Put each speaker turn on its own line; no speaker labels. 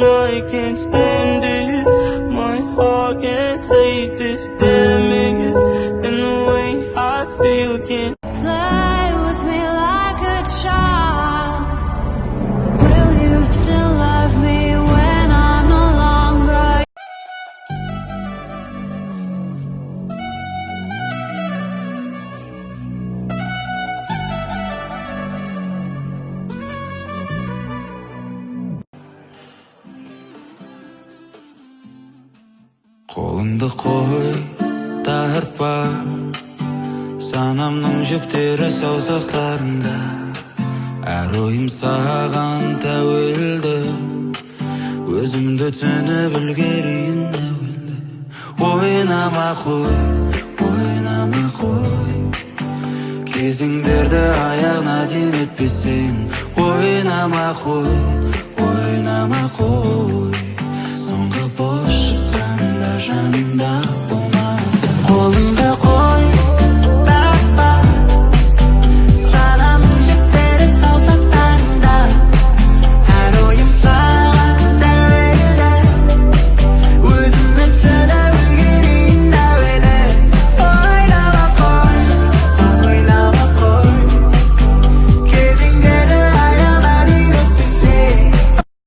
I can't stand it. My heart can't take this damage, and the way I feel can't
play with me like a child. Will you still love me when I'm no longer?
Қолыңды қой, тартпа, санамның жүктері саусақтарында. Әр ойым саған тәуелді, өзімді түсініп үлгерейін әуелі. Ойнама қой, кезеңдерді аяғына дейін өтпесең. Ойнама қой,